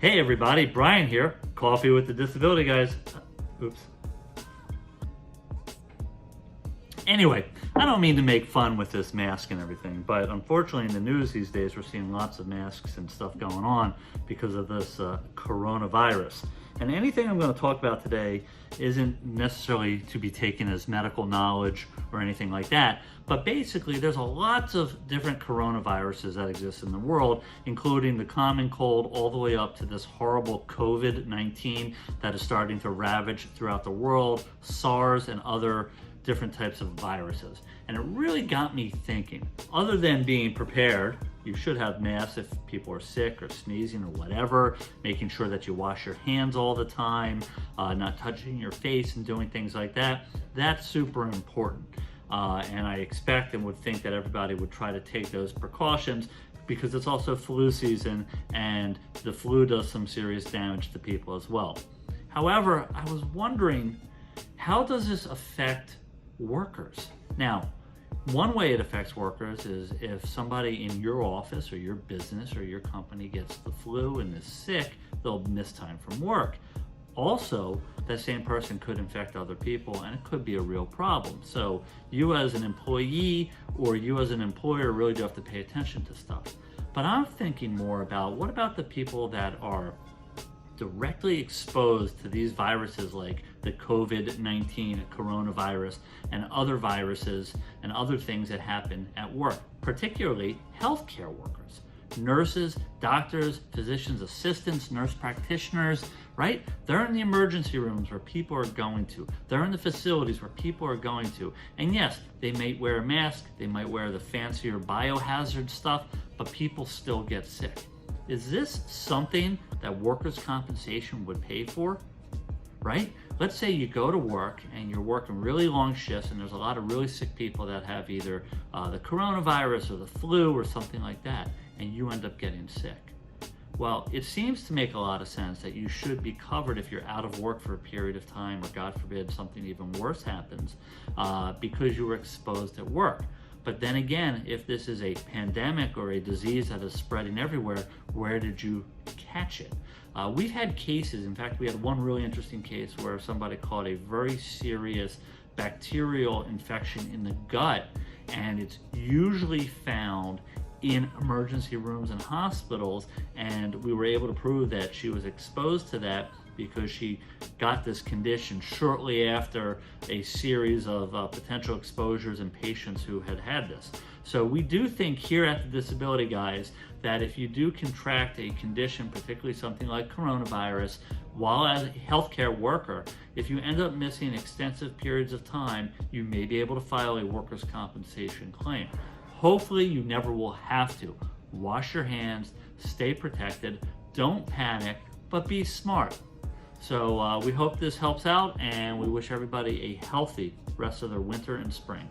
Hey everybody, Brian here. Coffee with the Disability Guys. Oops. Anyway, I don't mean to make fun with this mask and everything, but unfortunately in the news these days we're seeing lots of masks and stuff going on because of this coronavirus. And anything I'm going to talk about today isn't necessarily to be taken as medical knowledge or anything like that, but basically there's lots of different coronaviruses that exist in the world, including the common cold all the way up to this horrible COVID-19 that is starting to ravage throughout the world, SARS and other different types of viruses. And it really got me thinking, other than being prepared, you should have masks if people are sick or sneezing or whatever, making sure that you wash your hands all the time, not touching your face and doing things like that. That's super important. And I expect and would think that everybody would try to take those precautions because it's also flu season and the flu does some serious damage to people as well. However, I was wondering, how does this affect workers? Now, one way it affects workers is if somebody in your office or your business or your company gets the flu and is sick, they'll miss time from work. Also, that same person could infect other people and it could be a real problem. So you as an employee or you as an employer really do have to pay attention to stuff. But I'm thinking more about, what about the people that are directly exposed to these viruses like the COVID-19 coronavirus and other viruses and other things that happen at work, particularly healthcare workers, nurses, doctors, physicians assistants, nurse practitioners, right? They're in the emergency rooms where people are going to. They're in the facilities where people are going to. And yes, they might wear a mask, they might wear the fancier biohazard stuff, but people still get sick. Is this something that workers' compensation would pay for, right? Let's say you go to work and you're working really long shifts and there's a lot of really sick people that have either the coronavirus or the flu or something like that, and you end up getting sick. Well, it seems to make a lot of sense that you should be covered if you're out of work for a period of time or God forbid something even worse happens because you were exposed at work. But then again, if this is a pandemic or a disease that is spreading everywhere, where did you catch it? We've had cases, in fact, we had one really interesting case where somebody caught a very serious bacterial infection in the gut, and it's usually found in emergency rooms and hospitals, and we were able to prove that she was exposed to that because she got this condition shortly after a series of potential exposures in patients who had this. So we do think here at the Disability Guys that if you do contract a condition, particularly something like coronavirus, while as a healthcare worker, if you end up missing extensive periods of time, you may be able to file a workers' compensation claim. Hopefully you never will have to. Wash your hands, stay protected, don't panic, but be smart. So we hope this helps out, and we wish everybody a healthy rest of their winter and spring.